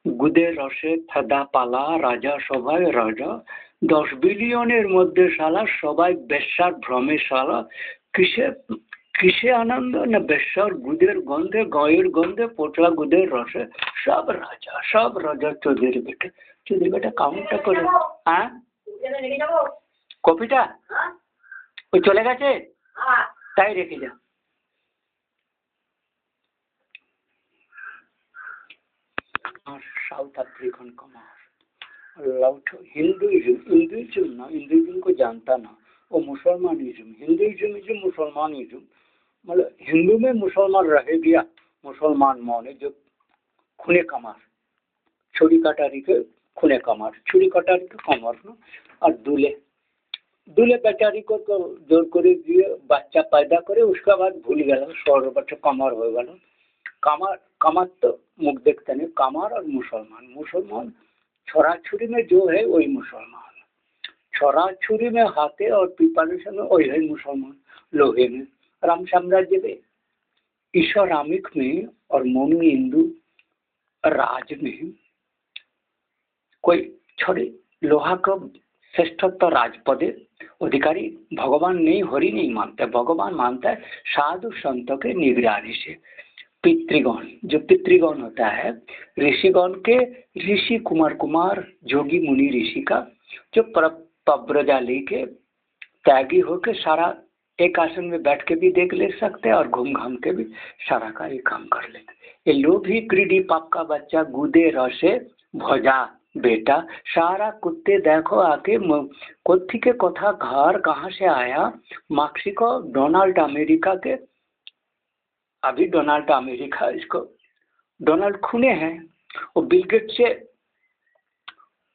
গুদে রসে ফেদা পালা রাজা সবাই রাজা 10 বিলিয়নের মধ্যে শালা সবাই বেশ্যার ভ্রমে শালা কিসে কিসে আনন্দ না বেশ্যার গুদের গন্ধে গায়ের গন্ধে পোটলা গুদের রসে সব রাজা চোদের বেটা কাউন্টটা করে হ্যাঁ কপিটা ওই চলে গেছে তাই রেখে যা साउथ अफ्रीकन कमार हिंदुइज्म ना हिंदुइज्म को जानता ना वो मुसलमानिज्म हिंदुइज्म इज मुसलमानिज्म मतलब हिंदू में मुसलमान रह गया मुसलमान माने जो खुने कमार छुरी कटारी के खुने कमार छुरी कटारी के कमार ना और दूल्हे दूल्हे बेचारी को तो जोर करे दिए बच्चा पैदा करे उसके बाद भूल गया 100 बच्चा कमार हो गया कामार कामार तो मुख देखते नहीं कामार और मुसलमान मुसलमान छोरा छुरी में जो है वही मुसलमान छोरा छुरी में हाथे और प्रिपरेशन में वही है मुसलमान लोहे में राम साम्राज्य में ईश्वर रामिक में और मोमी हिंदू राज में कोई छोड़े लोहा का श्रेष्ठत्व राजपदे अधिकारी भगवान नहीं हरि नहीं मानते भगवान मानता है साधु संतों के निगरानी से पितृगण जो पितृगण होता है ऋषिगण के ऋषि कुमार जोगी मुनि ऋषि का जो पब्रजा लेके त्यागी होके सारा एक आसन में बैठ के भी देख ले सकते हैं और घूम घाम के भी सारा का ये काम कर लेते ये लोग ही क्रीडी पाप का बच्चा गुदे रसे भजा बेटा सारा कुत्ते देखो आके कोथी के कथा घर कहाँ से आया मैक्सिको डोनाल्ड अमेरिका के अभी डोनाल्ड अमेरिका इसको डोनाल्ड खूने है वो बिल गेट से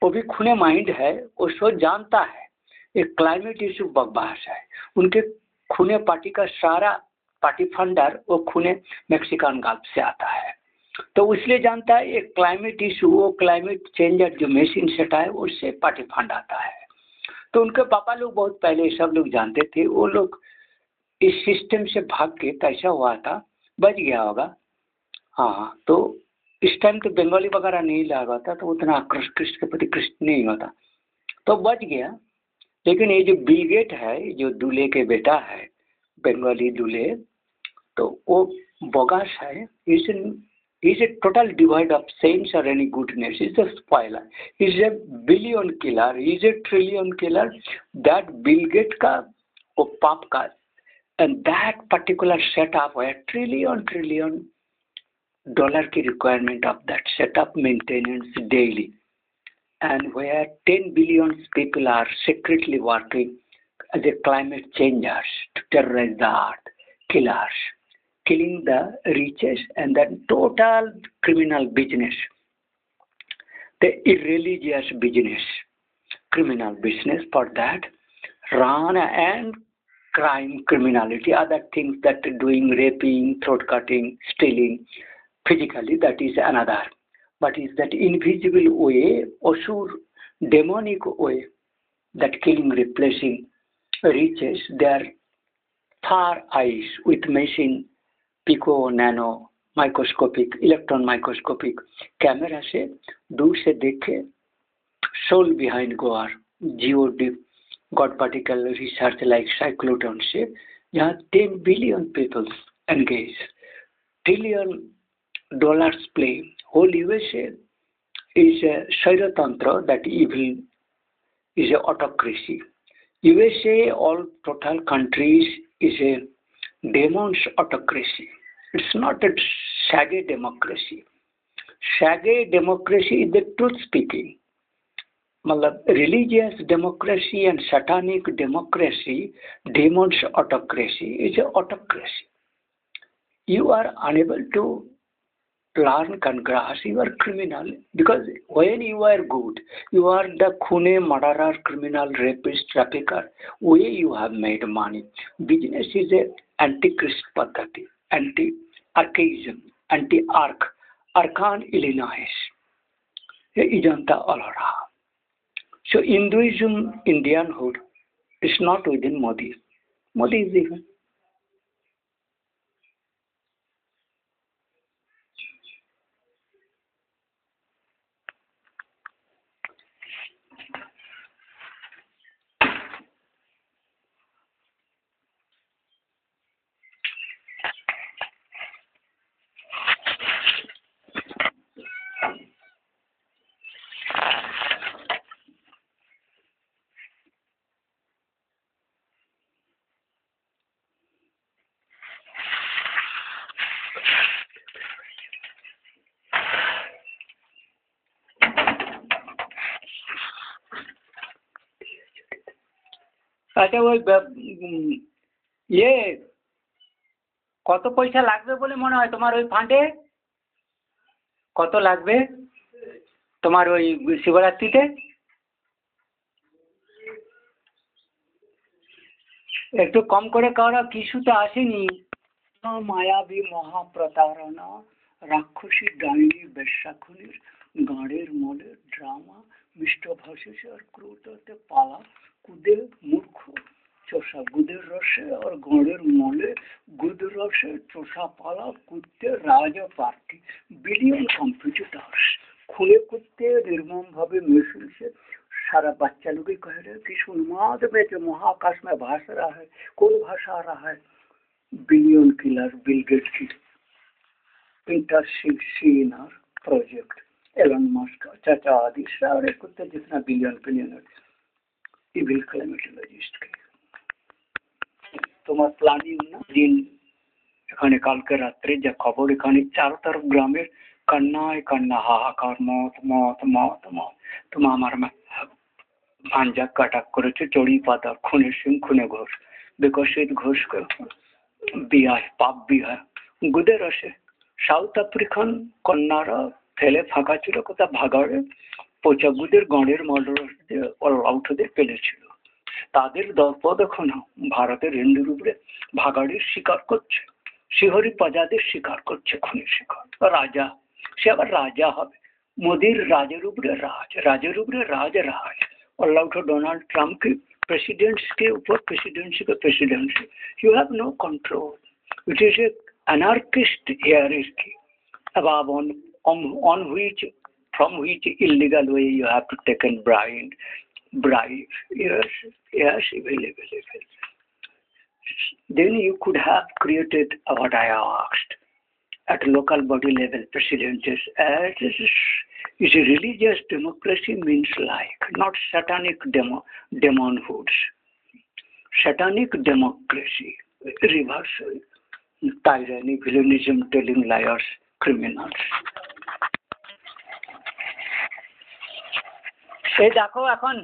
वो भी खूने माइंड है वो सोच जानता है एक क्लाइमेट इशू बकवास है उनके खूने पार्टी का सारा पार्टी फंडर वो खूने मैक्सिकन गल्फ से आता है तो इसलिए जानता है एक क्लाइमेट इशू वो क्लाइमेट चेंजर जो मशीन सेट है उससे पार्टी फंड आता है तो उनके पापा लोग बहुत पहले सब लोग जानते थे वो लोग इस सिस्टम से भाग के कैसा हुआ था बच गया होगा हाँ तो इस टाइम तो बंगाली वगैरह नहीं लगा था तो उतना कृष्ण के प्रति कृष्ण नहीं होता तो बच गया लेकिन ये जो बिल गेट है जो दूल्हे के बेटा है बंगाली दूल्हे तो वो बोगस है is a total devoid of sense or any goodness. He's a spoiler. He's a billion killer. He's a trillion killer. That Bill Gates का वो पाप का and that particular setup where trillion dollar की requirement of that setup maintenance daily and where 10 billion people are secretly working as a climate changers to terrorize the earth, killers, killing the richest and the total criminal business, the irreligious business, criminal business for that run and crime, criminality, other things that doing raping, throat cutting, stealing, physically that is another. But is that invisible way, asur, demonic way, that killing, replacing riches, their far eyes with machine, pico, nano, microscopic, electron microscopic camera से दूर से देखे soul behind goer, GOD, God particle research like cyclotron से यहाँ 10 billion people engage, trillion dollars play. Whole USA is a Shairotantra, that evil is a autocracy. USA, all total countries is a demon's autocracy. It's not a shaggy democracy. Shaggy democracy is the truth speaking. मतलब religious democracy and satanic democracy, demon's autocracy is a autocracy. You are unable to learn congress, you are criminal because when you are good, you are the khune, murderer, criminal, rapist, trafficker, where you have made money. Business is a anti-Christ paddhati, anti-archaism, anti-arc, Arkan, Illinois. Ijanta Alara. So Hinduism, Indianhood is not within Modi. Modi is even. আচ্ছা ওই ইয়ে কত পয়সা লাগবে বলে মনে হয় তোমার ওই ফান্ডে? কত লাগবে তোমার ওই শিবরাত্রিতে? একটু কম করে করো, কিছু তো আসেনি। মায়াবী মহাপ্রতারণা, রাক্ষসী ডাইনি বেশ্যাখুনির গাঁড়ের মলে ড্রামা, মিষ্টভাষী আর ক্রুততে পালা কুদে মূর্খ চোষা গুদের রসে আর গাঁড়ের মলে গুদ রসে চোষা পালা কুদতে রাজ पार्टी बिलियन कंप्यूटर्स खुले कुत्ते निर्मम भावे मिसिल से सारा बच्चा लोग ही कह रहे कि उन्माद में जो महाकाश में भाष रहा है, कौन भाषा रहा है? बिलियन किलर बिल गेट्स की इंटरसिनर प्रोजेक्ट, एलन मस्क चाचा आदि सारे कुत्ते जितना बिलियन बिलियनर इविल क्लाइमेटोलॉजिस्ट के তোমার প্ল্যানিং না দিন এখানে কালকে রাত্রে যা খবর, এখানে চারো তরফ গ্রামের কান্নায় কান্না, হাহাকার, মত মত মত মত। তোমার আমার ভাঞ্জা কাটাক করেছে চড়ি পাতা, খুনে সিং খুনে ঘোষ, বিকশিত ঘোষকে বিয়া পাপ বিয়া গুদের আসে। সাউথ আফ্রিকান কন্যারা ফেলে ফাঁকা ছিল কোথা ভাগাড়ে, পচা গুদের গণের মডার আউটদের ফেলেছিল। তাদের দর্প দেখো না, ভারতের হিন্দুর উপরে ভাগাড়ির শিকার করছে, শিহরি প্রজাদের শিকার করছে, খুনের শিকার। রাজা, সে আবার রাজা হবে, মোদির রাজের উপরে রাজ, রাজের উপরে রাজ রাজ। अल्लाह उठो डोनाल्ड ट्रम्प के प्रेसिडेंट्स के ऊपर प्रेसिडेंसी का presidency, you have no control, it is a anarchist hierarchy above on which from which illegal way you have to take and bribe. Yes, available. Then you could have created what I asked at local body level presidencies as is a religious democracy means like, not satanic demonhoods. Satanic democracy, reversal, tyranny, villainism, telling liars, criminals. এই দেখো এখন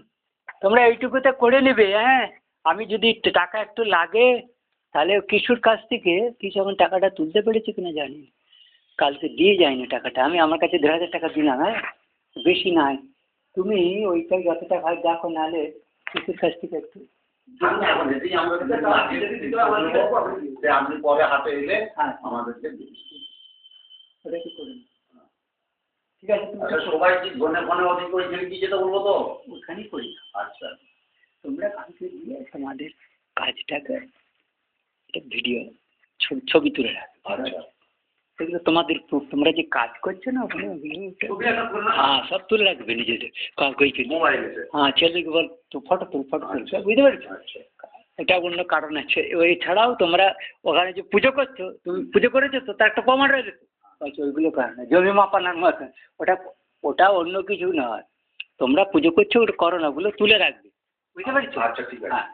তোমরা এইটুকুতে করে নেবে। হ্যাঁ, আমি যদি টাকা একটু লাগে তাহলে কিশোর কাছ থেকে কিছু এখন টাকাটা তুলতে পেরেছি কিনা জানি, কালকে দিয়ে যায়নি টাকাটা। আমি আমার কাছে 1,500 টাকা দিলাম, হ্যাঁ বেশি নাই। তুমি ওইটাই যতটা ভাই দেখো, নাহলে কিশোর কাছ থেকে একটু আপনি পরে হাতে এলে আমাদেরকে ওটা কি করবেন? ঠিক আছে, সবাই কি ফোনে ফোনে অধিক করে দিয়ে যেতে বলবো তো ওখানেই করি। আচ্ছা, তোমরা কালকে দিয়ে তোমাদের কাজটাকে একটা ভিডিও ছবি তুলে রাখবে, সেগুলো তোমাদের তোমরা যে কাজ করছো না ওখানে, হ্যাঁ সব তুলে রাখবে নিজেদের কাগজে। হ্যাঁ ছেলেকে বল তো ফটো তুল সব, বুঝতে পারছো? এটা অন্য কারণ আছে। ওই ছাড়াও তোমরা ওখানে যে পুজো করছো, তুমি পুজো করেছো তো, তার একটা প্রমাণ রয়েছে তো, ওইগুলো কারণে জমি মাপানোর মতো, ওটা অন্য কিছু নয়। তোমরা পুজো করছো ওটা করো না, ওগুলো তুলে রাখবে, বুঝতে পারছো? আচ্ছা ঠিক আছে। হ্যাঁ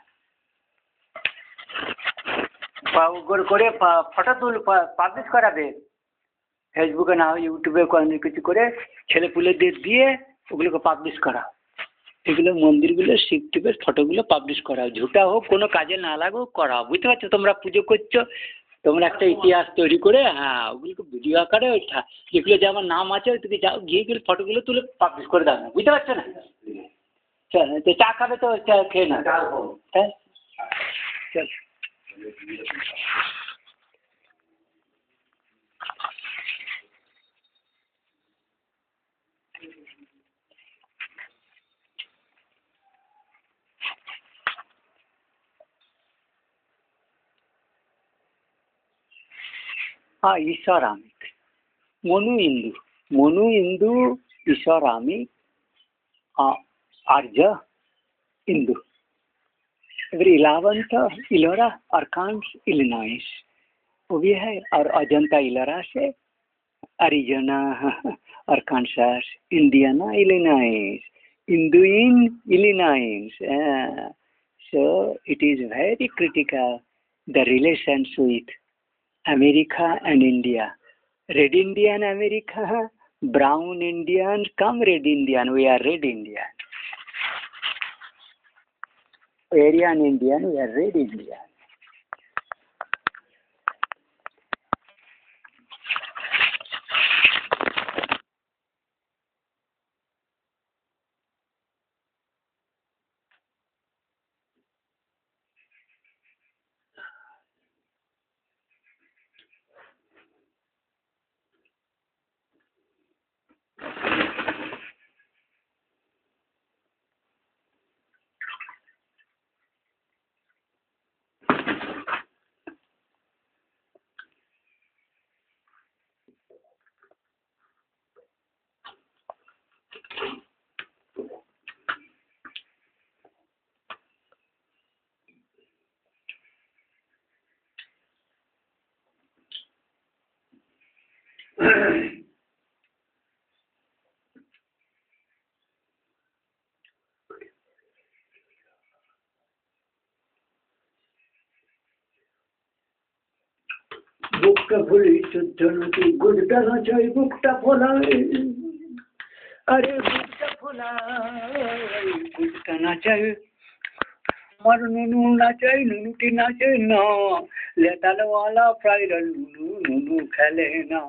করে ফটো তুল পাবলিশ করাবে ফেসবুকে, না হয় ইউটিউবে কিছু করে ছেলে পুলেদের দিয়ে ওগুলোকে পাবলিশ করা। এগুলো মন্দিরগুলো শিব টিপের ফটোগুলো পাবলিশ করা, ঝুটা হোক কোনো কাজে না লাগুক করা, বুঝতে পারছো? তোমরা পুজো করছো, তোমরা একটা ইতিহাস তৈরি করে, হ্যাঁ ওগুলোকে ভিডিও আকারে যেগুলো যে আমার নাম আছে তুমি যাও গিয়ে গেলে ফটোগুলো তুলে পাবলিশ করে দাও না, বুঝতে পারছো না? তো চা খাবে তো খেয়ে না, হ্যাঁ চল। हाँ ईश्वरामिक मनु इंदु ईश्वरामिक Arya Indu every 11th Ellora Arkansas Illinois वो भी है, और अजंता इलोरा से अरिजोना आर्कान्सास इंडियाना इलिनॉइस इंदुइन Illinois. So it is very critical the relations with America and India. Red Indian America, brown Indian, come red Indian, we are red Indian. Aryan Indian, we are red Indian. বুকটা ভুলি চোদ্দ নদী গুড়টা নাচাই বুকটা ফোলাই আরে বুকটা ফোলাই গুড়টা নাচাই আমার নুনু নাচাই নুনুটি নাচে না লেতালওয়ালা ফ্রাইরা নুনু নুনু খেলে না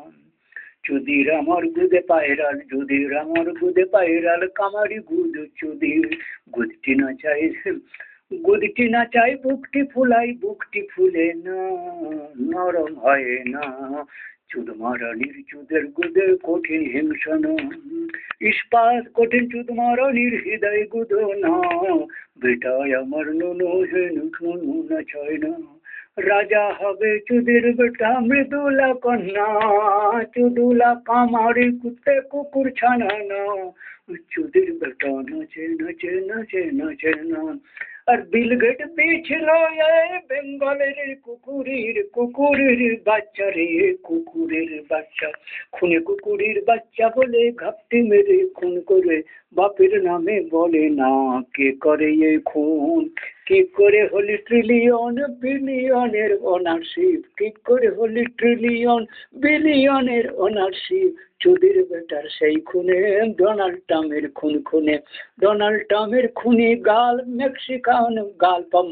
চুদির আমার গুদে পায়রাল যুদির আমার গুদে পায়রাল কামারি গুদ চুদির গুদটি নাচাই গুদটি নাচাই বুকটি ফুলাই বুকটি ফুলে না নরম হয় না চুদ মারানির চুদের গুদে কঠিন হিংসন ইস্পাত কঠিন চুদ মারানির হৃদয় গুদ না বেটায় আমার নুনু হে নুনু নাচায় না রাজা হবে চুদির বেটা মৃদুলা কন্যা চুদুলা কামারি কুত্তে কুকুর ছানা না চুদির বেটা নাচে নাচে নাচে নাচে না আর বিলগেট পেয়েছিল বেঙ্গলের কুকুরের বাচ্চা রে কুকুরের বাচ্চা খুনে কুকুরের বাচ্চা বলে ঘাপটি মেরে খুন করে বাপের নামে বলে না কে করে এই খুন কি করে হলি ট্রিলিয়ন বিলিয়নের ওনারশিপ কি করে হলি ট্রিলিয়ন বিলিয়নের ওনারশিপ চুদির বেটার সেই খুনে ডোনাল্ড ট্রাম্পের খুনে ডোনাল্ড ট্রাম্পের খুনি গাল Mexican গাল্প of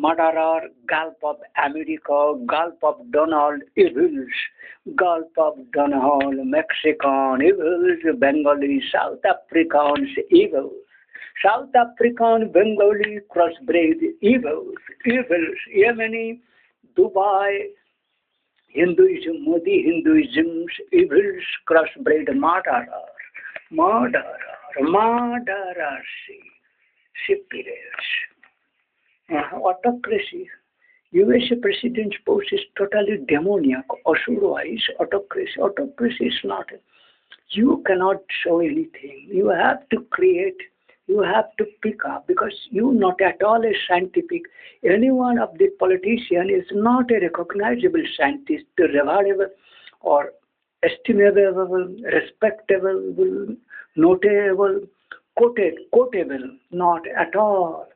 murderer গাল্প of America গাল্প of Donald evils গাল্প of Donald Mexican evils Bengali south Africans evils South African, Bengali, crossbred evils, Yemeni, Dubai, Hinduism, Modi Hinduism's evils, crossbred murderers, superiors. Autocracy. USA president's post is totally demoniac, Asur-wise autocracy. Autocracy is not. You cannot show anything. You have to create. You have to pick up because you not at all a scientific. Any one of the politician is not a recognizable scientist, reliable or estimable, respectable, notable, quotable, not at all.